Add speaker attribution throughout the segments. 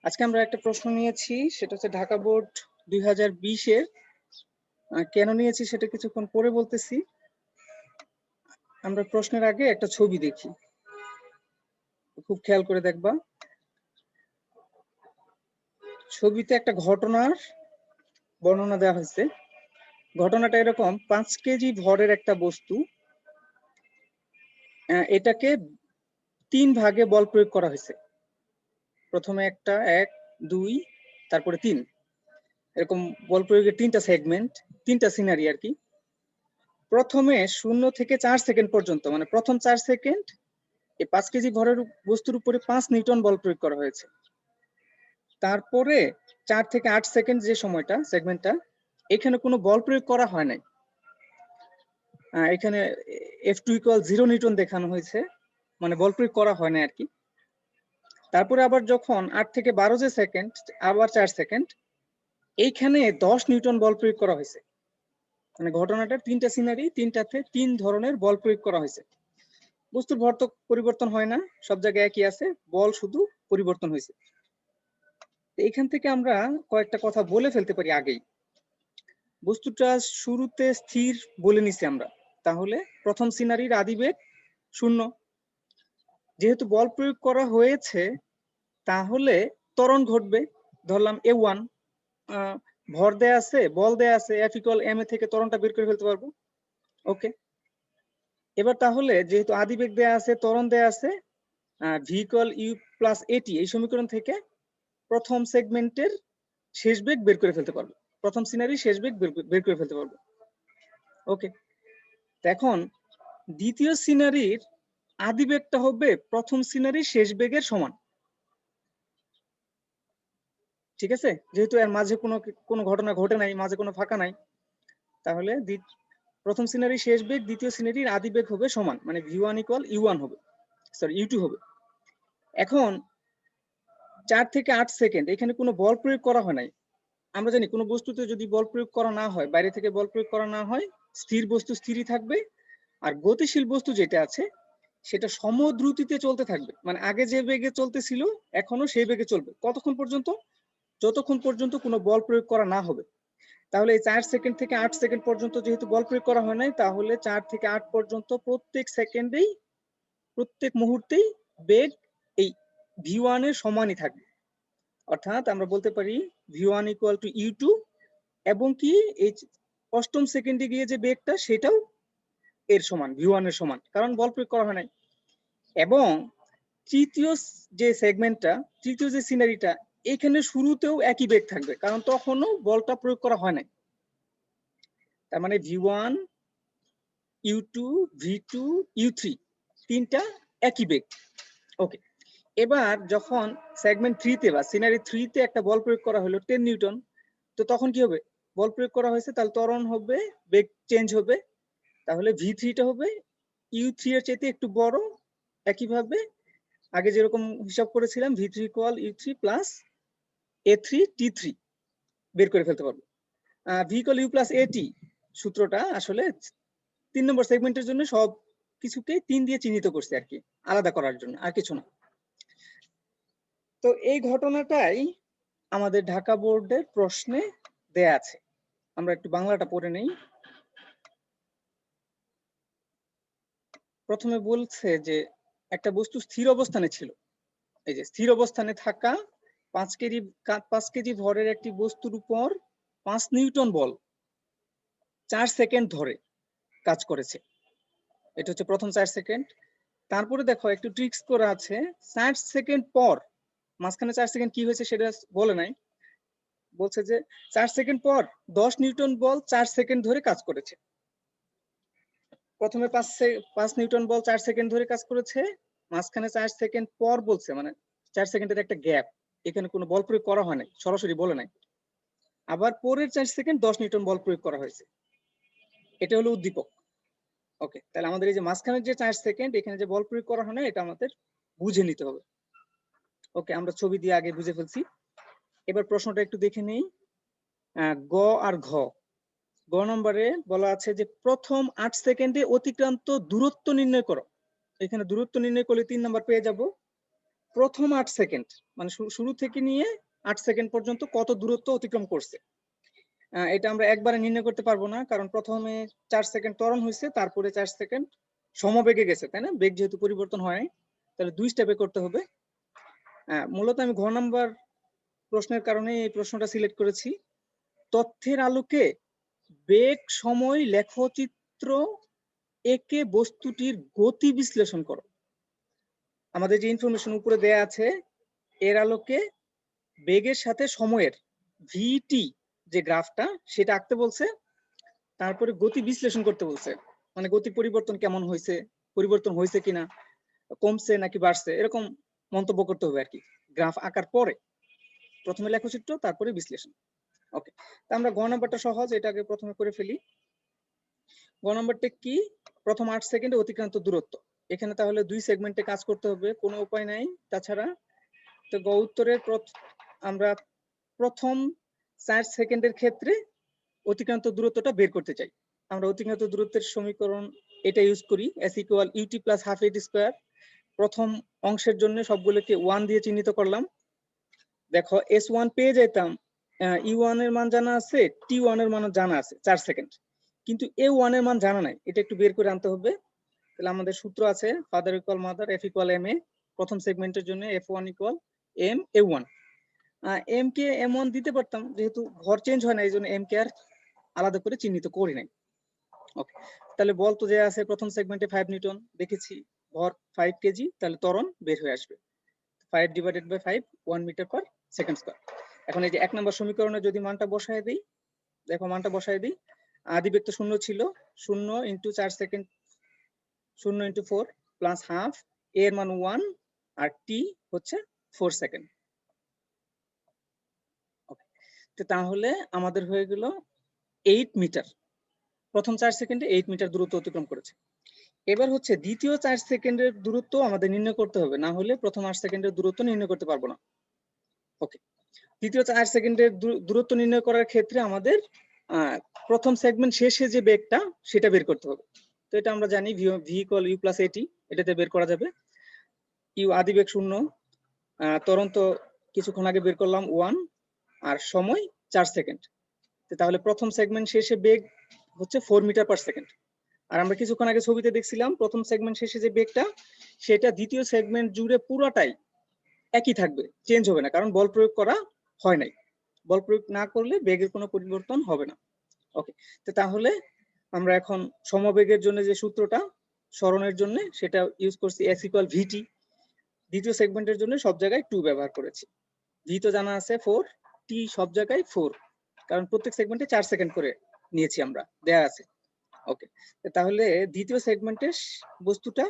Speaker 1: আজকে আমরা একটা প্রশ্ন নিয়েছি, সেটা হচ্ছে ঢাকা বোর্ড 2020-এর। কেন নিয়েছি সেটা কিছুক্ষণ পরে বলতেছি। আমরা প্রশ্নের আগে একটা ছবি দেখি, খুব খেয়াল করে দেখবা। ছবিতে একটা ঘটনার বর্ণনা দেওয়া হয়েছে। ঘটনাটা এরকম: 5 কেজি ভরের একটা বস্তু, এটাকে 3 ভাগে বল প্রয়োগ করা হয়েছে। প্রথমে একটা 1, 2, তারপরে 3, এরকম বল প্রয়োগের 3টা সেগমেন্ট, 3টা সিনারি আর কি। প্রথমে 0 থেকে 4 সেকেন্ড পর্যন্ত, মানে প্রথম 4 সেকেন্ড এই 5 কেজি ভরের বস্তুর উপরে 5 নিউটন বল প্রয়োগ করা হয়েছে। তারপরে 4 থেকে 8 সেকেন্ড যে সময়টা, সেগমেন্টটা, এখানে কোনো বল প্রয়োগ করা হয় নাই। এখানে F2 = 0 নিউটন দেখানো হয়েছে, মানে বল প্রয়োগ করা হয় না আর কি। তারপরে আবার যখন 8 থেকে 12 যে সেকেন্ড, আবার 4 সেকেন্ড, এইখানে 10 নিউটন বল প্রয়োগ করা হয়েছে। মানে ঘটনাটার 3টা সিনারি, 3টাতে 3 ধরনের বল প্রয়োগ করা হয়েছে। বস্তুর ভর তো পরিবর্তন হয় না, সব জায়গায় একই আছে, বল শুধু পরিবর্তন হয়েছে। এখান থেকে আমরা কয়েকটা কথা বলে ফেলতে পারি আগেই। বস্তুটা শুরুতে স্থির বলে নিছি আমরা, তাহলে প্রথম সিনারির আদিবেগ 0। যেহেতু বল প্রয়োগ করা হয়েছে, তাহলে ত্বরণ ঘটবে। ধরলাম A1, ভর দেয়া আছে, বল দেয়া আছে, F = ma থেকে ত্বরণটা বের করে ফেলতে পারবো। ওকে, এবার তাহলে যেহেতু আদিবেগ দেয়া আছে, ত্বরণ দেয়া আছে, v = u + at, এই সমীকরণ থেকে প্রথম সেগমেন্টের শেষ বেগ বের করে ফেলতে পারবো, প্রথম সিনারি শেষ বেগ বের করে ফেলতে পারবো। ওকে, এখন দ্বিতীয় সিনারির আদিবেগটা হবে প্রথম সিনারির শেষ বেগের সমান। ঠিক আছে, যেহেতু এর মাঝে কোনো ঘটনা ঘটে নাই, মাঝে কোনো ফাঁকা নাই, তাহলে প্রথম সিনারির শেষ বেগ দ্বিতীয় সিনারির আদিবেগ হবে সমান, মানে v1 = u1 হবে, সরি u2 হবে। এখন 4 থেকে 8 সেকেন্ড এখানে কোনো বল প্রয়োগ করা হয় নাই। আমরা জানি কোনো বস্তুতে যদি বল প্রয়োগ করা না হয়, বাইরে থেকে বল প্রয়োগ করা না হয়, স্থির বস্তু স্থিরই থাকবে, আর গতিশীল বস্তু যেটা আছে সেটা সমদ্রুতিতে চলতে থাকবে। মানে আগে যে বেগে চলতেছিল এখনো সেই বেগে চলবে। কতক্ষণ পর্যন্ত? যতক্ষণ পর্যন্ত কোনো বল প্রয়োগ করা না হবে। তাহলে এই 4 সেকেন্ড থেকে 8 সেকেন্ড পর্যন্ত যেহেতু বল প্রয়োগ করা হয় নাই, তাহলে 4 থেকে 8 পর্যন্ত প্রত্যেক সেকেন্ডেই, প্রত্যেক মুহূর্তেই বেগ এই v1 এর সমানই থাকবে। অর্থাৎ আমরা বলতে পারি v1 = u2, এবং কি এই অষ্টম সেকেন্ডে গিয়ে যে বেগটা সেটাও এর সমান, v1 এর সমান, কারণ বল প্রয়োগ করা হয় নাই। এবং তৃতীয় যে সেগমেন্টটা, তৃতীয় যে সিনারিটা, এখানে শুরুতেও একই বেগ থাকবে, কারণ তখনও বলটা প্রয়োগ করা হয় নাই। তার মানে v1, u2, v2, u3 তিনটা একই বেগ। ওকে, এবার যখন সেগমেন্ট 3-তে বা সিনারি 3-তে একটা বল প্রয়োগ করা হলো 10 নিউটন, তো তখন কি হবে? বল প্রয়োগ করা হয়েছে, তাহলে ত্বরণ হবে, বেগ চেঞ্জ হবে, তাহলে v3টা হবে u3 এর চাইতে একটু বড়। একইভাবে আগে যেরকম হিসাব করেছিলাম, v3 = u3 + a3t3 বের করে ফেলতে পারবো। v = u + at সূত্রটা আসলে 3 নম্বর সেগমেন্টের জন্য সব কিছুকে 3 দিয়ে চিহ্নিত করছে আর কি, আলাদা করার জন্য, আর কিছু না। তো এই ঘটনাটাই আমাদের ঢাকা বোর্ডের প্রশ্নে দেয়া আছে। আমরা একটু বাংলাটা পড়ে নেই। প্রথমে বলছে যে একটা বস্তু স্থির অবস্থানে ছিল। এই যে স্থির অবস্থানে থাকা 5 কেজি ভরের একটি বস্তুর উপর 5 নিউটন বল 4 সেকেন্ড ধরে কাজ করেছে। এটা হচ্ছে প্রথম 4 সেকেন্ড। তারপরে দেখো একটু ট্রিক্স করা আছে, 4 সেকেন্ড পর, মাঝখানে 4 সেকেন্ড কি হয়েছে সেটা বলে নাই। বলছে যে 4 সেকেন্ড পর 10 নিউটন বল 4 সেকেন্ড ধরে কাজ করেছে। প্রথমে 5 নিউটন বল 4 সেকেন্ড ধরে কাজ করেছে, মাঝখানে 4 সেকেন্ড পর বলছে, মানে 4 সেকেন্ডের একটা গ্যাপ, এখানে কোনো বল প্রয়োগ করা হয় নাই, সরাসরি বলে নাই। আবার পরের 4 সেকেন্ড 10 নিউটন বল প্রয়োগ করা হয়েছে, এটা হলো উদ্দীপক। ওকে, তাহলে আমাদের এই যে মাঝখানের যে 4 সেকেন্ড এখানে যে বল প্রয়োগ করা হয় না, এটা আমাদের বুঝে নিতে হবে। ওকে, আমরা ছবি দিয়ে আগে বুঝে ফেলছি। এবার প্রশ্নটা একটু দেখে নেই। গ আর ঘ। গ নম্বরে বলা আছে যে প্রথম 8 সেকেন্ডে অতিক্রান্ত দূরত্ব নির্ণয় করো। এখানে দূরত্ব নির্ণয় করলে 3 নম্বর পেয়ে যাব। প্রথম 8 সেকেন্ড মানে শুরু থেকে নিয়ে 8 সেকেন্ড পর্যন্ত কত দূরত্ব অতিক্রম করছে। এটা আমরা একবারে নির্ণয় করতে পারবো না, কারণ প্রথমে 4 সেকেন্ড ত্বরণ হয়েছে, তারপরে 4 সেকেন্ড সমবেগে গেছে, তাই না? বেগ যেহেতু পরিবর্তন হয় নাই, তাহলে 2 স্টেপে করতে হবে। মূলত আমি ঘ নাম্বার প্রশ্নের কারণে এই প্রশ্নটা সিলেক্ট করেছি। তথ্যের আলোকে বেগ, সময়, লেখচিত্র একে বস্তুটির গতি বিশ্লেষণ করো। আমাদের যে ইনফরমেশন উপরে দেয়া আছে এর আলোকে বেগের সাথে সময়ের ভিটি যে গ্রাফটা সেটা আঁকতে বলছে, তারপরে গতি বিশ্লেষণ করতে বলছে, মানে গতি পরিবর্তন কেমন হয়েছে, পরিবর্তন হয়েছে কিনা, কমছে নাকি বাড়ছে, এরকম মন্তব্য করতে হবে আর কি গ্রাফ আঁকার পরে। প্রথমে লেখচিত্র, তারপরে বিশ্লেষণ। ওকে, তা আমরা গ নাম্বারটা সহজ, এটাকে প্রথমে করে ফেলি। গ নাম্বারটা কি? প্রথম 8 সেকেন্ডে অতিক্রান্ত দূরত্ব। এখানে তাহলে 2 সেগমেন্টে কাজ করতে হবে, কোনো উপায় নাই তাছাড়া। তো গ উত্তরের আমরা প্রথম 4 সেকেন্ডের ক্ষেত্রে অতিক্রান্ত দূরত্বটা বের করতে চাই। আমরা অতিক্রান্ত দূরত্বের সমীকরণ এটা ইউজ করি, s = ut + ½ at²। প্রথম অংশের জন্য সবগুলোকে 1 দিয়ে চিহ্নিত করলাম। দেখো s1 পেয়ে যেতাম, e1 এর মান জানা আছে, t1 এর মান জানা আছে 4 সেকেন্ড, কিন্তু a1 এর মান জানা নাই, এটা একটু বের করে আনতে হবে। তাহলে আমাদের সূত্র আছে father equal mother, f = ma। প্রথম সেগমেন্টের জন্য f1 = m a1। m কে m1 দিতে পারতাম, যেহেতু ভর চেঞ্জ হয় না এই জন্য m কে আর আলাদা করে চিহ্নিত করি নাই। ওকে, তাহলে বল তো যে আছে প্রথম সেগমেন্টে 5 নিউটন দেখেছি, ভর 5 কেজি, তাহলে ত্বরণ বের হয়ে আসবে 5 / 5 1 m/s²। এখন এই যে 1 নম্বর সমীকরণে যদি মানটা বসায় দেই, দেখো মানটা বসায় দিই, আদিবেগ তো 0 ছিল, 0 × 4 সেকেন্ড 0 × 4 + ½ a এর মান 1 আর t হচ্ছে 4 সেকেন্ড। ওকে, তো তাহলে আমাদের হয়ে গেল 8 মিটার। প্রথম 4 সেকেন্ডে 8 মিটার দূরত্ব অতিক্রম করেছে। এবার হচ্ছে দ্বিতীয় 4 সেকেন্ডের দূরত্ব আমাদের নির্ণয় করতে হবে, না হলে প্রথম 8 সেকেন্ডের দূরত্ব নির্ণয় করতে পারবো না। ওকে, দ্বিতীয় 4 সেকেন্ডের দূরত্ব নির্ণয় করার ক্ষেত্রে আমাদের প্রথম সেগমেন্ট শেষে যে বেগটা সেটা বের করতে হবে। তো এটা আমরা জানি v = u + at, এটাতে বের করা যাবে। u আদিবেগ 0, ত্বরণ তো কিছুক্ষণ আগে বের করলাম 1, আর সময় 4 সেকেন্ড। তাহলে প্রথম সেগমেন্ট শেষে বেগ হচ্ছে 4 মিটার/সেকেন্ড। আর আমরা কিছুক্ষণ আগে ছবিতে দেখছিলাম প্রথম সেগমেন্ট শেষে যে বেগটা সেটা দ্বিতীয় সেগমেন্ট জুড়ে পুরোটাই একই থাকবে, চেঞ্জ হবে না, কারণ বল প্রয়োগ করা হয় নাই। বল প্রয়োগ না করলে বেগের কোনো পরিবর্তন হবে না। ওকে, তো তাহলে আমরা এখন সমবেগের জন্য যে সূত্রটা সরণের জন্য সেটা ইউজ করছি, s = vt। দ্বিতীয় সেগমেন্টের জন্য সব জায়গায় 2 ব্যবহার করেছি। v তো জানা আছে 4, t সব জায়গায় 4, কারণ প্রত্যেক সেগমেন্টে 4 সেকেন্ড করে নিয়েছি আমরা, দেয়া আছে। ওকে, তাহলে দ্বিতীয় সেগমেন্টের বস্তুটা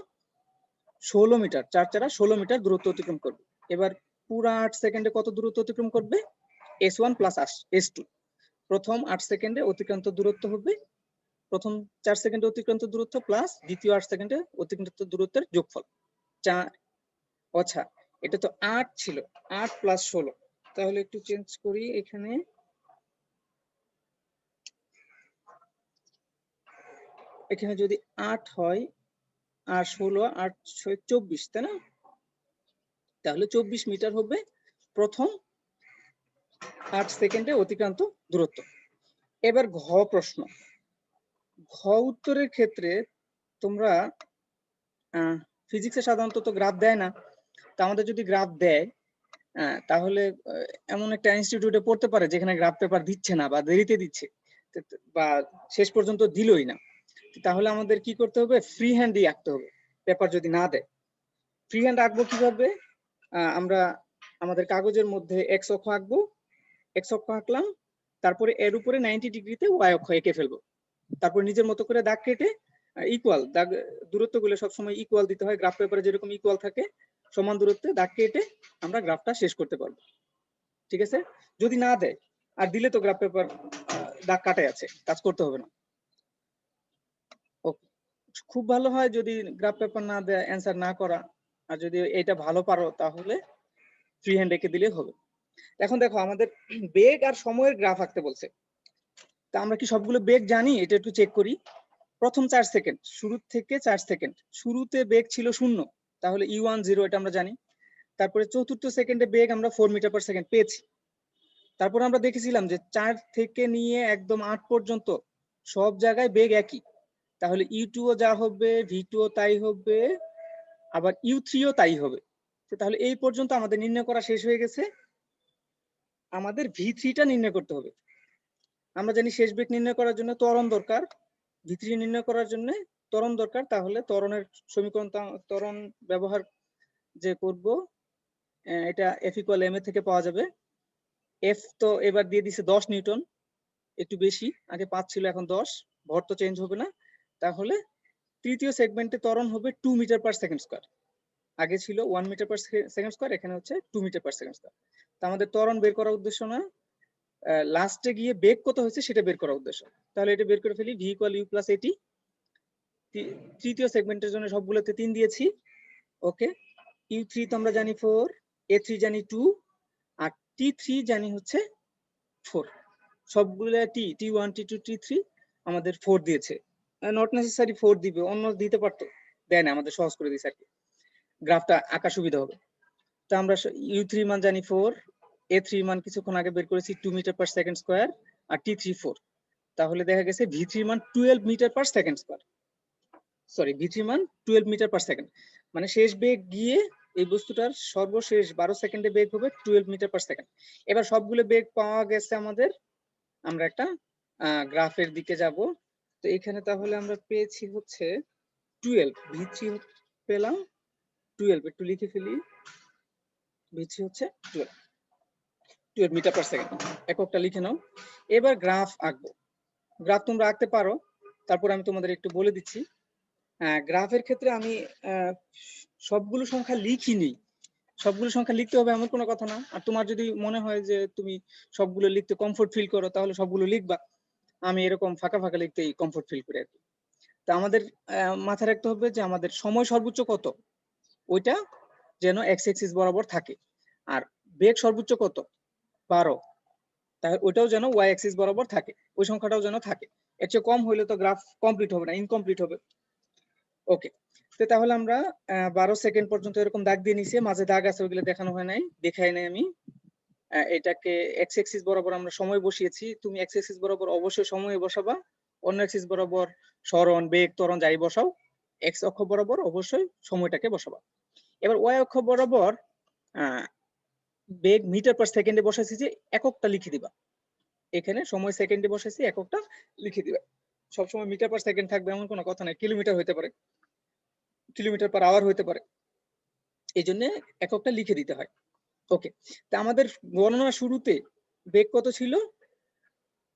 Speaker 1: 16 মিটার, 4 × 16 মিটার দূরত্ব অতিক্রম করবে। এবার পুরো 8 সেকেন্ডে কত দূরত্ব অতিক্রম করবে? s1 + s2। প্রথম 8 সেকেন্ডে অতিক্রান্ত দূরত্ব হবে প্রথম 4 সেকেন্ডে অতিক্রান্ত দূরত্ব প্লাস দ্বিতীয় 8 সেকেন্ডে অতিক্রান্ত দূরত্বের যোগফল 4। আচ্ছা, এটা তো 8 ছিল, 8 + 16, তাহলে একটু চেঞ্জ করি, এখানে যদি 8 হয় আর 16 8 6 24, তাই না? তাহলে 24 মিটার হবে প্রথম 8 সেকেন্ডে অতিক্রান্ত দূরত্ব। এবার ঘ প্রশ্ন। ঘ উত্তরের ক্ষেত্রে তোমরা ফিজিক্সে সাধারণত তো গ্রাফ দেয় না, তো আমাদের যদি গ্রাফ দেয় তাহলে এমন একটা ইনস্টিটিউটে পড়তে পারে যেখানে গ্রাফ পেপার দিচ্ছে না বা দেরিতে দিচ্ছে বা শেষ পর্যন্ত দিলই না। তাহলে আমাদের কি করতে হবে? ফ্রি হ্যান্ডই আঁকতে হবে, পেপার যদি না দেয়। ফ্রি হ্যান্ড আঁকবো কিভাবে? আমরা আমাদের কাগজের মধ্যে এক্স অক্ষ আঁকবো, এক্স অক্ষ আঁকলাম, তারপরে এর উপরে 90 ডিগ্রিতে ওয়াই অক্ষ এঁকে ফেলবো। তারপর নিজের মতো করে দাগ কেটে ইকুয়াল দাগ, দূরত্বগুলো সবসময় ইকুয়াল দিতে হয়, গ্রাফ পেপারে যেরকম ইকুয়াল থাকে সমান দূরত্বে দাগ কেটে আমরা গ্রাফটা শেষ করতে পারবো। ঠিক আছে, যদি না দেয়, আর দিলে তো গ্রাফ পেপার দাগ কাটাই আছে, কাজ করতে হবে না। খুব ভালো হয় যদি গ্রাফ পেপার না দেয়, অ্যান্সার না করা, আর যদি এটা ভালো পারো তাহলে ফ্রি হ্যান্ড রেখে দিলে হবে। এখন দেখো আমাদের বেগ আর সময়ের গ্রাফ আঁকতে বলছে, তা আমরা কি সবগুলো বেগ জানি? এটা একটু চেক করি। প্রথম 4 সেকেন্ড, শুরু থেকে 4 সেকেন্ড, শুরুতে বেগ ছিল 0, তাহলে e1 0, এটা আমরা জানি। তারপরে চতুর্থ সেকেন্ডে বেগ আমরা 4 মিটার পার সেকেন্ড পেয়েছি। তারপর আমরা দেখেছিলাম যে 4 থেকে নিয়ে একদম 8 পর্যন্ত সব জায়গায় বেগ একই, তাহলে U2 ও যা হবে V2 ও তাই হবে, আবার U3 ও তাই হবে। তাহলে এই পর্যন্ত আমাদের নির্ণয় করা শেষ হয়ে গেছে। আমাদের V3 টা নির্ণয় করতে হবে। আমরা জানি শেষ বেগ নির্ণয় করার জন্য ত্বরণ দরকার, V3 নির্ণয় করার জন্য ত্বরণ দরকার। তাহলে ত্বরণের সমীকরণ, ত্বরণ ব্যবহার যে করব, এটা F = ma থেকে পাওয়া যাবে। F তো এবার দিয়ে দিছে 10 নিউটন, একটু বেশি, আগে 5 ছিল এখন 10, ভর তো চেঞ্জ হবে না। তাহলে তৃতীয় সেগমেন্টে ত্বরণ হবে 2 মিটার পার সেকেন্ড স্কয়ার, আগে ছিল 1 মিটার পার সেকেন্ড স্কয়ার, এখানে হচ্ছে 2 মিটার পার সেকেন্ড স্কয়ার। তো আমাদের ত্বরণ বের করার উদ্দেশ্য না, লাস্টে গিয়ে বেগ কত হয়েছে সেটা বের করার উদ্দেশ্য। তাহলে এটা বের করে ফেলি, V = U + AT। তৃতীয় সেগমেন্টের জন্য সবগুলোতে 3 দিয়েছি। ওকে, U3 তো আমরা জানি 4, A3 জানি 2, আর T3 জানি হচ্ছে 4। সবগুলো T1 T2 T3 আমাদের 4 দিয়েছে। নট নেসেসারি 4 দিবে, অন্য দিতে পারতো, দেয় না, আমাদের সহজ করে দিয়েছে আর কি, গ্রাফটা আঁকা সুবিধা হবে। তো আমরা U3 মান জানি 4, A3 মান কিছুক্ষণ আগে বের করেছি 2 মিটার পার সেকেন্ড স্কয়ার, আর T3 4। তাহলে দেখা গেছে V3 মান 12 metre per second square, sorry V3 মান 12 মিটার পার সেকেন্ড, মানে শেষ বেগ গিয়ে এই বস্তুটার সর্বশেষ 12 সেকেন্ডে বেগ হবে 12 মিটার পার সেকেন্ড। এবার সবগুলো বেগ পাওয়া গেছে আমাদের, আমরা একটা গ্রাফের দিকে যাব। তো এখানে তাহলে আমরা পেয়েছি হচ্ছে 12, V3 পেলাম 12, একটু লিখে ফেলি, V3 হচ্ছে 12 মিটার পার সেকেন্ড, এককটা লিখে নাও। এবার গ্রাফ আঁকবো। গ্রাফ তোমরা আঁকতে পারো, তারপর আমি তোমাদের একটু বলে দিচ্ছি। গ্রাফের ক্ষেত্রে আমি সবগুলো সংখ্যা লিখিনি, সবগুলো সংখ্যা লিখতে হবে এমন কোনো কথা না। আর তোমার যদি মনে হয় যে তুমি সবগুলো লিখতে কমফোর্ট ফিল করো, তাহলে সবগুলো লিখবা। আমি এরকম ফাঁকা ফাঁকা লিখতেই কমফোর্ট ফিল করি আর কি। তা আমাদের মাথায় রাখতে হবে যে আমাদের সময় সর্বোচ্চ কত, ওইটা যেন এক্স অ্যাক্সিস বরাবর থাকে, আর বেগ সর্বোচ্চ কত 12, তাহলে ওইটাও যেন ওয়াই অ্যাক্সিস বরাবর থাকে, ওই সংখ্যাটাও যেন থাকে। এর চেয়ে কম হইলে তো গ্রাফ কমপ্লিট হবে না, ইনকমপ্লিট হবে। ওকে, তো তাহলে আমরা 12 সেকেন্ড পর্যন্ত এরকম দাগ দিয়ে নিছি, মাঝে দাগ আছে ওইগুলো দেখানো হয় নাই, দেখাই নাই আমি। এটাকে এক্স অ্যাক্সিস বরাবর আমরা সময় বসিয়েছি, তুমি এক্স অ্যাক্সিস বরাবর অবশ্যই সময় বসাবা, অন্য অ্যাক্সিস বরাবর সরণ বেগ ত্বরণ যাই বসাও, এক্স অক্ষ বরাবর অবশ্যই সময়টাকে বসাবা। এবার ওয়াই অক্ষ বরাবর বেগ মিটার পার সেকেন্ডে বসাইছি, যে এককটা লিখে দিবা, এখানে সময় সেকেন্ডে বসাইছি, এককটা লিখে দিবা। সবসময় মিটার পার সেকেন্ড থাকবে এমন কোনো কথা নাই, কিলোমিটার হইতে পারে, কিলোমিটার পার আওয়ার হইতে পারে, এই জন্য এককটা লিখে দিতে হয়। ওকে, তা আমাদের গণনা শুরুতে বেগ কত ছিল,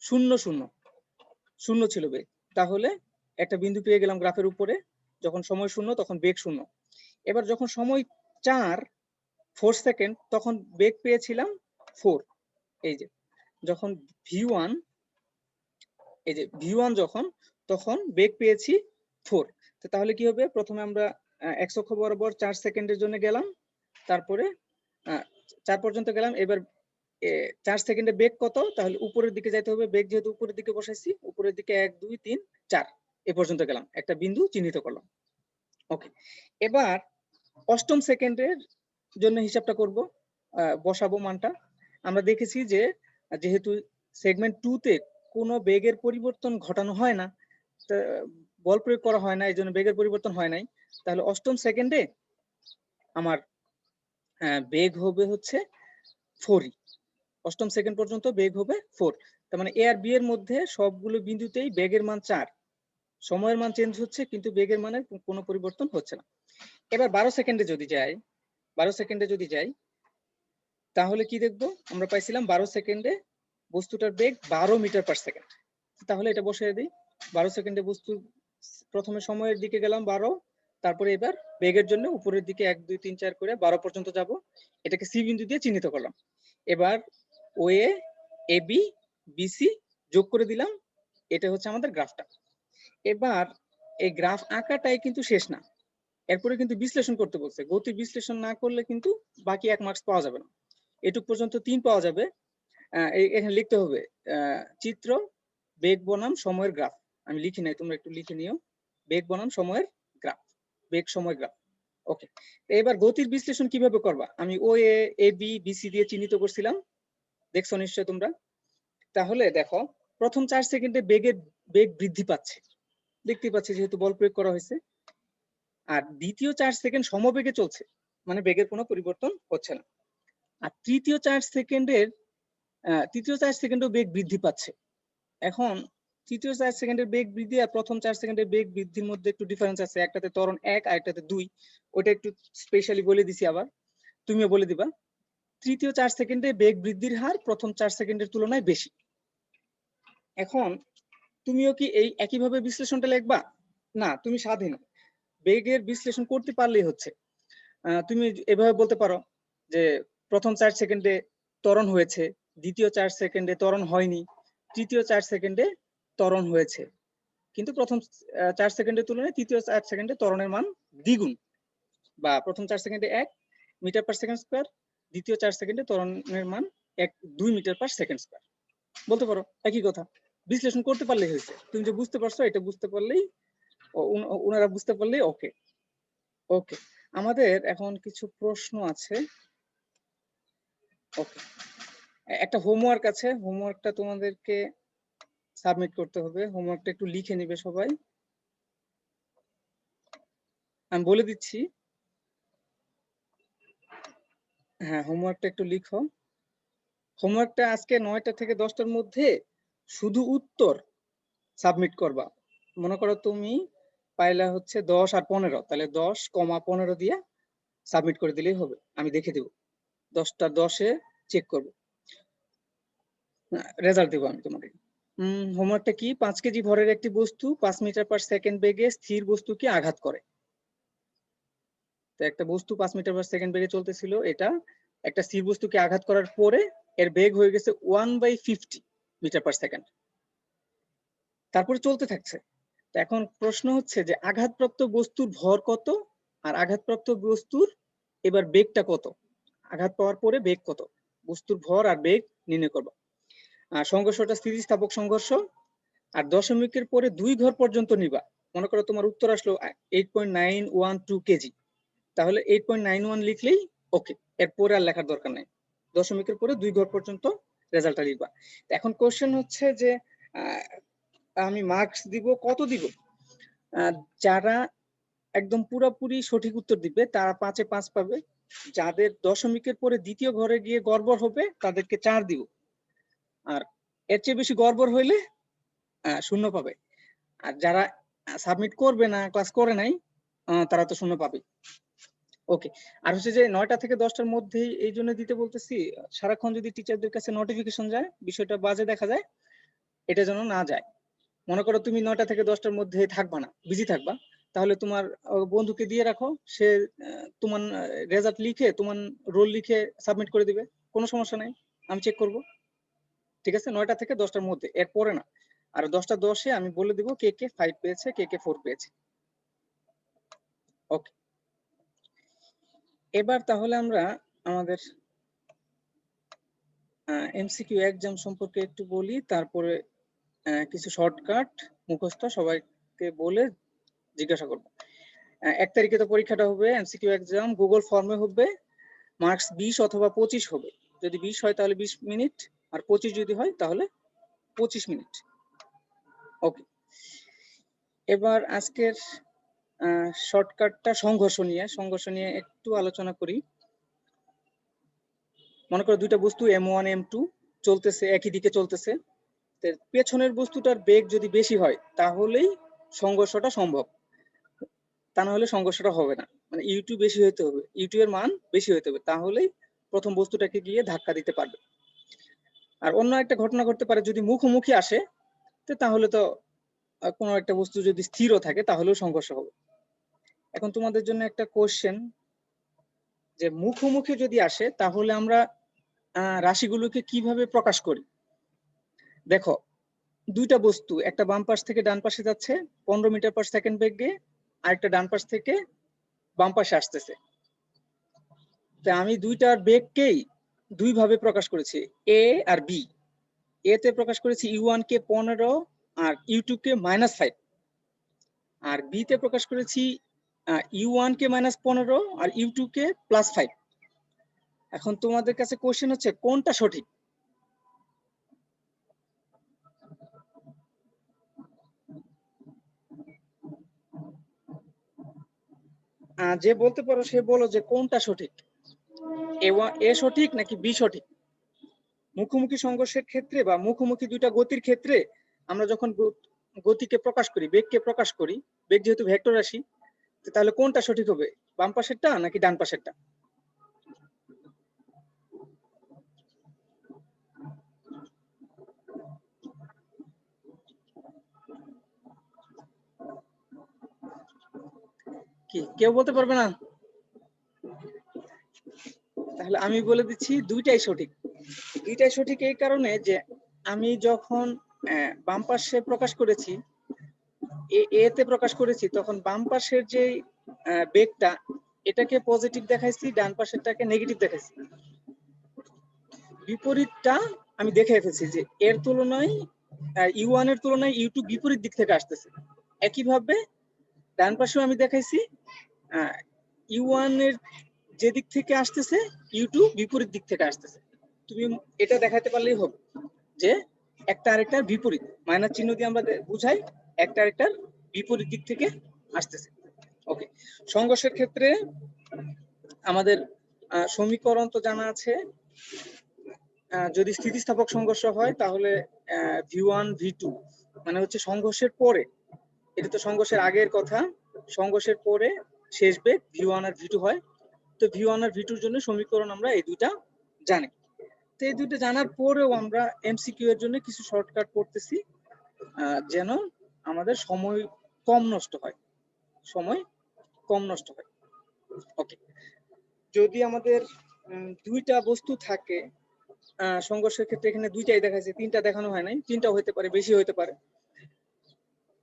Speaker 1: 0 0 0 ছিল বেগ। তাহলে একটা বিন্দু পেয়ে গেলাম গ্রাফের উপরে, যখন সময় 0 তখন বেগ 0। এবার যখন সময় 4 সেকেন্ড তখন বেগ পেয়েছিলাম 4। এই যে যখন V1, এই যে V1 যখন, তখন বেগ পেয়েছি 4। তো তাহলে কি হবে, প্রথমে আমরা এক্স অক্ষ বরাবর 4 সেকেন্ডের জন্য গেলাম, তারপরে 4 পর্যন্ত গেলাম। এবার 4 সেকেন্ডে বেগ কত, তাহলে উপরের দিকে যাইতে হবে, বেগ যেহেতু উপরের দিকে বসাইছি, উপরের দিকে 1 2 3 4 এ পর্যন্ত গেলাম, একটা বিন্দু চিহ্নিত করলাম। ওকে, এবার অষ্টম সেকেন্ডের জন্য হিসাবটা করব, বসাবো মানটা। আমরা দেখেছি যে যেহেতু সেগমেন্ট 2 তে কোনো বেগের পরিবর্তন ঘটানো হয় না, বল প্রয়োগ করা হয় না, এই জন্য বেগের পরিবর্তন হয় নাই। তাহলে অষ্টম সেকেন্ডে আমার বেগ হবে হচ্ছে 4ই, অষ্টম সেকেন্ড পর্যন্ত বেগ হবে 4। তার মানে এ আর বি এর মধ্যে সবগুলো বিন্দুতেই বেগের মান 4, সময়ের মান চেঞ্জ হচ্ছে কিন্তু বেগের মানের কোনো পরিবর্তন হচ্ছে না। এবার 12 সেকেন্ডে যদি যাই, 12 সেকেন্ডে যদি যাই, তাহলে কি দেখবো, আমরা পাইছিলাম 12 সেকেন্ডে বস্তুটার বেগ 12 মিটার পার সেকেন্ড। তাহলে এটা বসিয়ে দিই, 12 সেকেন্ডে বস্তু, প্রথমে সময়ের দিকে গেলাম 12, তারপরে এবার বেগের জন্য উপরের দিকে 1 2 3 4 করে 12 পর্যন্ত যাব, এটাকে সি বিন্দু দিয়ে চিহ্নিত করলাম। এবার ওএ এবি বিসি যোগ করে দিলাম, এটা হচ্ছে আমাদের গ্রাফটা। এবার এই গ্রাফ আঁকাটাই কিন্তু শেষ না, এরপরে কিন্তু বিশ্লেষণ করতে বলছে, গতি বিশ্লেষণ না করলে কিন্তু বাকি 1 মার্কস পাওয়া যাবে না। এটুক পর্যন্ত 3 পাওয়া যাবে। এখানে লিখতে হবে চিত্র, বেগ বনাম সময়ের গ্রাফ, আমি লিখি নাই, তোমরা একটু লিখে নিও, বেগ বনাম সময়ের গ্রাফ, বেগ সময় গ্রাফ। ওকে, এবার গতির বিশ্লেষণ কিভাবে করবা? আমি ও এ বি বিসি দিয়ে চিহ্নিত করছিলাম, দেখছো নিশ্চয় তোমরা। তাহলে দেখো প্রথম 4 সেকেন্ডে বেগ বৃদ্ধি পাচ্ছে, দেখতে পাচ্ছি যেহেতু বল প্রয়োগ করা হয়েছে। আর দ্বিতীয় 4 সেকেন্ড সমবেগে চলছে, মানে বেগের কোনো পরিবর্তন হচ্ছে না। আর তৃতীয় 4 সেকেন্ডেও বেগ বৃদ্ধি পাচ্ছে। এখন তৃতীয় 4 সেকেন্ডের বেগ বৃদ্ধি আর প্রথম 4 সেকেন্ডের বেগ বৃদ্ধির মধ্যে একটু ডিফারেন্স আছে, একটাতে ত্বরণ 1 আর একটাতে 2, ওটা একটু স্পেশালি বলে দিছি, আবার তুমিও বলে দিবা। তৃতীয় 4 সেকেন্ডে বেগ বৃদ্ধির হার প্রথম 4 সেকেন্ডের তুলনায় বেশি। এখন তুমিও কি এই একইভাবে বিশ্লেষণটা লিখবা? না, তুমি স্বাধীন, বেগের বিশ্লেষণ করতে পারলেই হচ্ছে। তুমি এভাবে বলতে পারো যে প্রথম 4 সেকেন্ডে ত্বরণ হয়েছে, দ্বিতীয় 4 সেকেন্ডে ত্বরণ হয়নি, তৃতীয় 4 সেকেন্ডে ত্বরণ হয়েছে, কিন্তু প্রথম 4 সেকেন্ডের তুলনায় তৃতীয় 4 সেকেন্ডে ত্বরণের মান দ্বিগুণ। বা প্রথম 4 সেকেন্ডে 1 মিটার পার সেকেন্ড স্কয়ার, দ্বিতীয় 4 সেকেন্ডে ত্বরণের মান 2 মিটার পার সেকেন্ড স্কয়ার। বলতে পারো, একই কথা, বিশ্লেষণ করতে পারলেই হয়েছে। তুমি যে বুঝতে পারছো, এটা বুঝতে পারলেই, ওনারা বুঝতে পারলেই ওকে। ওকে, আমাদের এখন কিছু প্রশ্ন আছে। ওকে, একটা হোমওয়ার্ক আছে, হোমওয়ার্কটা তোমাদেরকে সাবমিট করতে হবে। হোমওয়ার্কটা একটু লিখে নিবে সবাই, আমি বলে দিচ্ছি। হ্যাঁ, হোমওয়ার্কটা একটু লিখো। হোমওয়ার্কটা আজকে 9টা থেকে 10টার মধ্যে শুধু উত্তর সাবমিট করবা। মনে করো তুমি পাইলা হচ্ছে 10 আর 15, তাহলে 10,15 দিয়ে সাবমিট করে দিলেই হবে, আমি দেখে দেব। 10টা 10-এ চেক করব, রেজাল্ট দেবো আমি তোমাকে। হোমওয়ার্কটা কি? 5 কেজি ভরের একটি বস্তু 5 মিটার পার সেকেন্ড বেগে স্থির বস্তুকে আঘাত করে। তো একটা বস্তু 5 মিটার পার সেকেন্ড বেগে চলতেছিল, এটা একটা স্থির বস্তুকে আঘাত করার পরে এর বেগ হয়ে গেছে 1/50 মিটার পার সেকেন্ড, তারপরে চলতে থাকছে। তো এখন প্রশ্ন হচ্ছে যে আঘাতপ্রাপ্ত বস্তুর ভর কত আর আঘাতপ্রাপ্ত বস্তুর এবার বেগটা কত, আঘাত পাওয়ার পরে বেগ কত, বস্তুর ভর আর বেগ নির্ণয় করবা। সংঘর্ষটা স্থিতিস্থাপক সংঘর্ষ, আর দশমিকের পরে 2 ঘর পর্যন্ত নিবা। মনে করো তোমার উত্তর আসলো 8.912 কেজি, তাহলে 8.91 লিখলেই ওকে, এরপরে আর লেখার দরকার নাই, দশমিকের পরে 2 ঘর পর্যন্ত রেজাল্টটা লিখবা। এখন কোশ্চেন হচ্ছে যে আমি মার্কস দিব, কত দিব? যারা একদম পুরোপুরি সঠিক উত্তর দিবে তারা 5-এ 5 পাবে, যাদের দশমিকের পরে দ্বিতীয় ঘরে গিয়ে গড়বড় হবে তাদেরকে 4 দিব, আর এর চেয়ে বেশি গড়বড় হইলে 0 পাবে। আর যারা সাবমিট করবে না, ক্লাস করে নাই, তারা তো 0 পাবে। ওকে, আর হচ্ছে যে 9টা থেকে 10টার মধ্যেই এই জন্য দিতে বলতেছি, সারাক্ষণ যদি টিচারদের কাছে নোটিফিকেশন যায়, বিষয়টা বাজে দেখা যায়, এটা যেন না যায়। মনে করো তুমি 9টা থেকে 10টার মধ্যে থাকবা না, বিজি থাকবা, তাহলে তোমার বন্ধুকে দিয়ে রাখো, সে তোমার রেজাল্ট লিখে, তোমার রোল লিখে সাবমিট করে দিবে, কোনো সমস্যা নাই, আমি চেক করব। ঠিক আছে, 9টা থেকে 10টার মধ্যে, এর পরে না। আর 10টা 10-এ আমি বলে দিব কে কে 5 পেয়েছে, কে কে 4 পেয়েছে। ওকে, এবার তাহলে আমরা আমাদের এমসিকিউ এক্সাম সম্পর্কে একটু বলি, তারপরে কিছু শর্টকাট মুখস্থ সবাইকে বলে জিজ্ঞাসা করব। 1 তারিখে তো পরীক্ষাটা হবে, এমসিকিউ এক্সাম গুগল ফর্মে হবে, মার্কস 20 অথবা 25 হবে। যদি 20 হয় তাহলে 20 মিনিট, আর 25 যদি হয় তাহলে 25 মিনিট। ওকে, এবার আজকের শর্টকাটটা সংঘর্ষ নিয়ে একটু আলোচনা করি। মনে করো দুইটা বস্তু M1 M2 চলতেছে, একই দিকে চলতেছে, পেছনের বস্তুটার বেগ যদি বেশি হয় তাহলেই সংঘর্ষটা সম্ভব, তা না হলে সংঘর্ষটা হবে না। মানে ইউ2 বেশি হইতে হবে, ইউ2 এর মান বেশি হইতে হবে, তাহলেই প্রথম বস্তুটাকে গিয়ে ধাক্কা দিতে পারবে। আর অন্য একটা ঘটনা ঘটতে পারে, যদি মুখোমুখি আসে তাহলে তো কোনো একটা বস্তু যদি স্থিরও থাকে তাহলেও সংঘর্ষ হবে। এখন তোমাদের জন্য একটা কোশ্চেন, যে মুখোমুখি যদি আসে তাহলে আমরা রাশিগুলোকে কিভাবে প্রকাশ করি? দেখো, দুইটা বস্তু, একটা বাম পাশ থেকে ডান পাশে যাচ্ছে 15 মিটার পার সেকেন্ড বেগে, আর একটা ডান পাশ থেকে বাম পাশে আসতেছে। তা আমি দুইটার বেগকেই দুই ভাবে প্রকাশ করেছি, এ আর বি। এ তে প্রকাশ করেছি u1 কে 15 আর u2 কে -5, আর বি তে প্রকাশ করেছি U1 কে -15 আর U2 কে +5। এখন তোমাদের কাছে কোশ্চেন হচ্ছে কোনটা সঠিক? যে বলতে পারো সে বলো যে কোনটা সঠিক, এ সঠিক নাকি বি সঠিক? মুখোমুখি সংঘর্ষের ক্ষেত্রে বা মুখোমুখি দুইটা গতির ক্ষেত্রে আমরা যখন গতিকে প্রকাশ করি, বেগকে প্রকাশ করি, বেগ যেহেতু ভেক্টর রাশি, তাহলে কোনটা সঠিক হবে, বাম পাশেরটা নাকি ডান পাশেরটা? কি কেউ বলতে পারবে না? তাহলে আমি বলে দিচ্ছি দুইটাই সঠিক। দুইটাই সঠিক এই কারণে যে আমি যখন বাম পাশে প্রকাশ করেছি, এতে প্রকাশ করেছি, তখন বাম পাশের যে বেগটা এটাকে পজিটিভ দেখাইছি, ডান পাশেরটাকে নেগেটিভ দেখাইছি। বিপরীতটা আমি দেখে ফেলছি যে এর তুলনায় U1 এর তুলনায় U2 বিপরীত দিক থেকে আসতেছে। একইভাবে ডান পাশেও আমি দেখাইছি U1 এর যে দিক থেকে আসতেছে U2 বিপরীত দিক থেকে আসতেছে। তুমি এটা দেখাতে পারলেই হবে যে একটা আরেকটার বিপরীত, মাইনাস চিহ্ন দিয়ে আমরা বুঝাই একটা আরেকটার বিপরীত দিক থেকে আসতেছে। ওকে, সংঘর্ষের ক্ষেত্রে আমাদের সমীকরণ তো জানা আছে। যদি স্থিতিস্থাপক সংঘর্ষ হয় তাহলে V1 V2 মানে হচ্ছে সংঘর্ষের পরে, এটা তো সংঘর্ষের আগের কথা, সংঘর্ষের পরে শেষ বেগ V1 আর V2 হয়। তো V1 আর V2 এর জন্য সমীকরণ আমরা এই দুইটা জানি। তো এই দুইটা জানার পরেও আমরা MCQ এর জন্য কিছু শর্টকাট করতেছি যেন আমাদের সময় কম নষ্ট হয়, সময় কম নষ্ট হয়। ওকে, যদি আমাদের দুইটা বস্তু থাকে, সংঘর্ষের ক্ষেত্রে এখানে দুইটাই দেখাচ্ছে, তিনটা দেখানো হয় নাই, তিনটা হতে পারে, বেশি হতে পারে,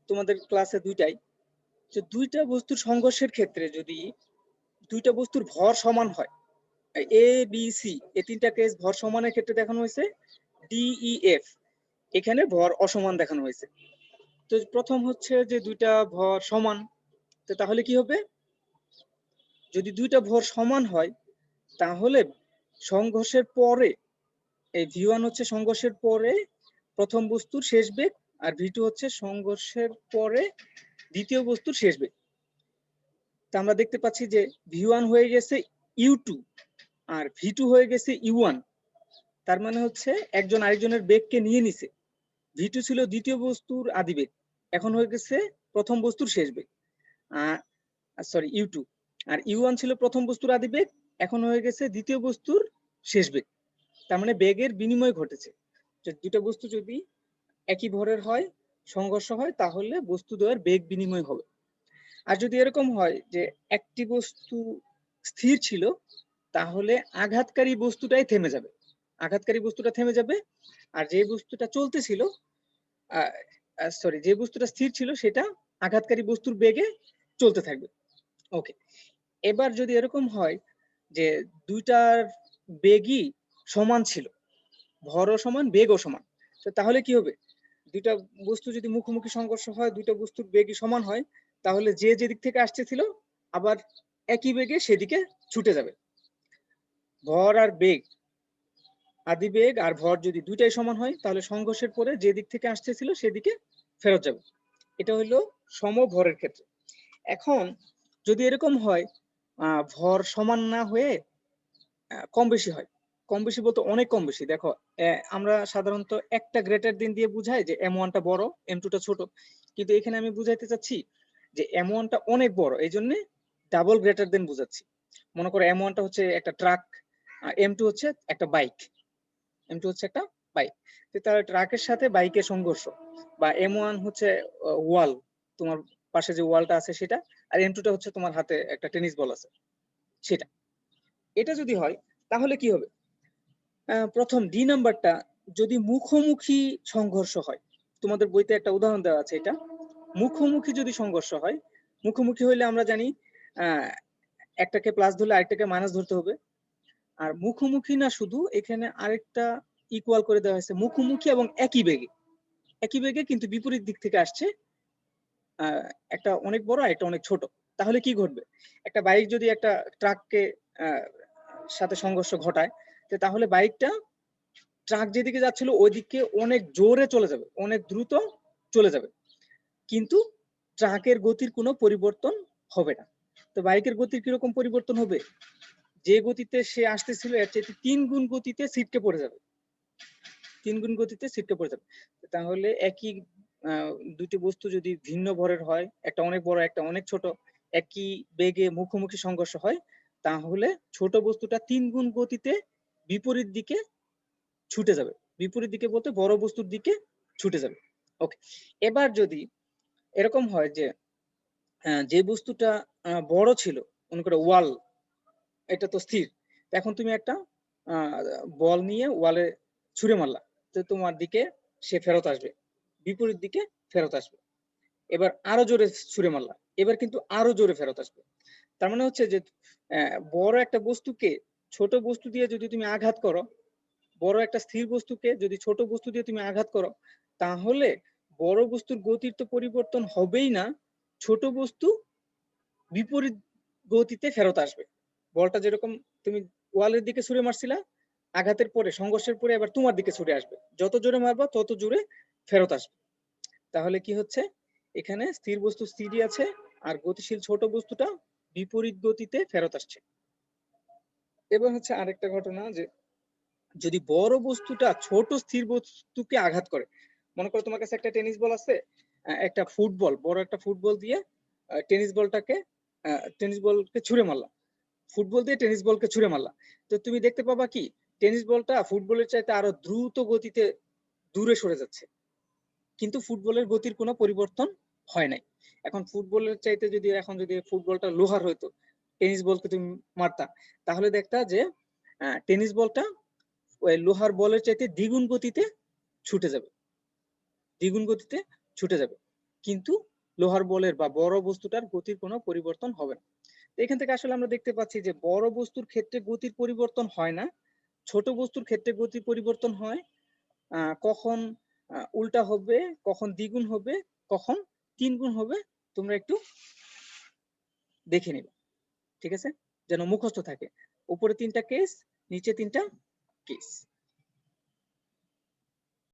Speaker 1: তোমাদের ক্লাসে দুইটাই। তো দুইটা বস্তুর সংঘর্ষের ক্ষেত্রে যদি দুইটা বস্তুর ভর সমান হয়, A B C এই তিনটা কেস ভর সমানের ক্ষেত্রে দেখানো হয়েছে, D E F এখানে ভর অসমান দেখানো হয়েছে। তো প্রথম হচ্ছে যে দুইটা ভর সমান, তো তাহলে কি হবে, যদি দুইটা ভর সমান হয় তাহলে সংঘর্ষের পরে এই V1 হচ্ছে সংঘর্ষের পরে প্রথম বস্তুর শেষ বেগ, আর V2 হচ্ছে সংঘর্ষের পরে দ্বিতীয় বস্তুর শেষ বেগ। তা আমরা দেখতে পাচ্ছি যে V1 হয়ে গেছে U2 আর V2 হয়ে গেছে U1। তার মানে হচ্ছে একজন আরেকজনের বেগকে নিয়ে নিছে। V2 ছিল দ্বিতীয় বস্তুর আদি বেগ, এখন হয়ে গেছে প্রথম বস্তুর শেষ বেগ, সরি U2। আর U1 ছিল প্রথম বস্তুর আদি বেগ, এখন হয়ে গেছে দ্বিতীয় বস্তুর শেষ বেগ। তার মানে বেগের বিনিময় ঘটেছে। দুটো বস্তু যদি একই ভরের হয়, সংঘর্ষ হয়, তাহলে বস্তু দ্বয়ের বেগ বিনিময় হবে। আর যদি এরকম হয় যে একটি বস্তু স্থির ছিল, তাহলে আঘাতকারী বস্তুটাই থেমে যাবে, আঘাতকারী বস্তুটা থেমে যাবে, আর যে বস্তুটা চলতেছিল, সরি, যে বস্তুটা স্থির ছিল সেটা আঘাতকারী বস্তুর বেগে চলতে থাকবে। ওকে, এবার যদি এরকম হয় যে দুইটার বেগই সমান ছিল, ভরও সমান বেগও সমান, তো তাহলে কি হবে, দুইটা বস্তু যদি মুখোমুখি সংঘর্ষ হয়, দুইটা বস্তুর বেগই সমান হয়, তাহলে যে যেদিক থেকে আসতেছিল আবার একই বেগে সেদিকে ছুটে যাবে। ভর আর বেগ, আদি বেগ আর ভর যদি দুইটাই সমান হয়, তাহলে সংঘর্ষের পরে যে দিক থেকে আসতেছিল সেদিকে ফেরত যাবে। এটা হলো সমভরের ক্ষেত্রে। এখন যদি এরকম হয় ভর সমান না হয়ে কম বেশি হয়, কম বেশি বলতে অনেক কম বেশি, দেখো আমরা সাধারণত একটা গ্রেটার দেন দিয়ে বুঝাই যে M1টা বড় M2টা ছোট, কিন্তু এখানে আমি বুঝাইতে চাচ্ছি যে M1টা অনেক বড়, এই জন্য ডাবল গ্রেটার দেন বুঝাচ্ছি। মনে করো M1টা হচ্ছে একটা ট্রাক, M2 হচ্ছে একটা বাইক, M2 হচ্ছে একটা বাইক, তার ট্রাকের সাথে বাইকের সংঘর্ষ, বা M1 হচ্ছে ওয়াল, তোমার পাশে যে ওয়ালটা আছে সেটা, আর M2টা হচ্ছে তোমার হাতে একটা টেনিস বল আছে সেটা। এটা যদি হয় তাহলে কি হবে, প্রথম ডি নাম্বারটা যদি মুখোমুখি সংঘর্ষ হয়, তোমাদের বইতে একটা উদাহরণ দেওয়া আছে, এটা মুখোমুখি যদি সংঘর্ষ হয়, মুখোমুখি হইলে আমরা জানি একটাকে প্লাস ধরলে আরেকটাকে মাইনাস ধরতে হবে। আর মুখোমুখি না, শুধু এখানে আরেকটা ইকুয়াল করে দেওয়া হয়েছে, মুখোমুখি এবং একই বেগে, একই বেগে কিন্তু বিপরীত দিক থেকে আসছে, একটা অনেক বড় আর একটা অনেক ছোট। তাহলে কি ঘটবে? একটা বাইক যদি একটা ট্রাককে সাথে সংঘর্ষ ঘটায়, তাহলে বাইকটা ট্রাক যেদিকে যাচ্ছিল ওইদিকে অনেক জোরে চলে যাবে, অনেক দ্রুত চলে যাবে, কিন্তু ট্রাকের গতির কোনো পরিবর্তন হবে না। তো বাইকের গতির কিরকম পরিবর্তন হবে? যে গতিতে সে আসতেছিল এর চেয়ে 3 গুণ গতিতে ছিটকে পড়ে যাবে, 3 গুণ গতিতে ছিটকে পড়ে যাবে। তাহলে একই দুটি বস্তু যদি ভিন্ন ভরের হয়, একটা অনেক বড় একটা অনেক ছোট, একই বেগে মুখোমুখি সংঘর্ষ হয়, তাহলে ছোট বস্তুটা 3 গুণ গতিতে বিপরীত দিকে ছুটে যাবে। বিপরীত দিকে বলতে বড় বস্তুর দিকে ছুটে যাবে। ওকে, এবার যদি এরকম হয় যে যে বস্তুটা বড় ছিল, মনে করো ওয়াল, এটা তো স্থির, এখন তুমি একটা বল নিয়ে ওয়ালে ছুঁড়ে মারলা, তো তোমার দিকে সে ফেরত আসবে, বিপরীত দিকে ফেরত আসবে। এবার আরো জোরে ছুঁড়ে মারলা, এবার কিন্তু আরো জোরে ফেরত আসবে। তার মানে হচ্ছে যে বড় একটা বস্তুকে ছোট বস্তু দিয়ে যদি তুমি আঘাত করো, বড় একটা স্থির বস্তুকে যদি ছোট বস্তু দিয়ে তুমি আঘাত করো, তাহলে বড় বস্তুর গতির তো পরিবর্তন হবেই না, ছোট বস্তু বিপরীত গতিতে ফেরত আসবে। বলটা যেরকম তুমি ওয়ালের দিকে ছুঁড়ে মারছিলা, আঘাতের পরে সংঘর্ষের পরে এবার তোমার দিকে ছুটে আসবে, যত জোরে মারবা তত জোরে ফেরত আসবে। তাহলে কি হচ্ছে, এখানে স্থির বস্তু স্থিরই আছে, আর গতিশীল ছোট বস্তুটা বিপরীত গতিতে ফেরত আসছে। এবার হচ্ছে আরেকটা ঘটনা, যে যদি বড় বস্তুটা ছোট স্থির বস্তুকে আঘাত করে, মনে করো তোমার কাছে একটা টেনিস বল আছে, একটা ফুটবল, বড় একটা ফুটবল দিয়ে টেনিস বলকে ছুঁড়ে মারলা, ফুটবল দিয়ে টেনিস বলকে ছুঁড়ে মারলা, তো তুমি দেখতে পাবা কি টেনিস বলটা ফুটবলের চাইতে আরো দ্রুত গতিতে দূরে সরে যাচ্ছে, কিন্তু ফুটবলের গতির কোনো পরিবর্তন হয় নাই। এখন ফুটবলের চাইতে যদি ফুটবলটা লোহার হইতো, টেনিস বলকে তুমি মারতা, তাহলে দেখতা যে টেনিস বলটা ওই লোহার বলের চাইতে দ্বিগুণ গতিতে ছুটে যাবে, দ্বিগুণ গতিতে ছুটে যাবে, কিন্তু লোহার বলের বা বড় বস্তুটার গতির কোনো পরিবর্তন হবে না। এখান থেকে আসলে আমরা দেখতে পাচ্ছি যে বড় বস্তুর ক্ষেত্রে গতির পরিবর্তন হয় না, ছোট বস্তুর ক্ষেত্রে গতির পরিবর্তন হয়। কখন উল্টা হবে, কখন দ্বিগুণ হবে, কখন 3 গুণ হবে, তোমরা একটু দেখে নিবে, ঠিক আছে, যেন মুখস্থ থাকে। উপরে 3টা কেস, নিচে 3টা কেস।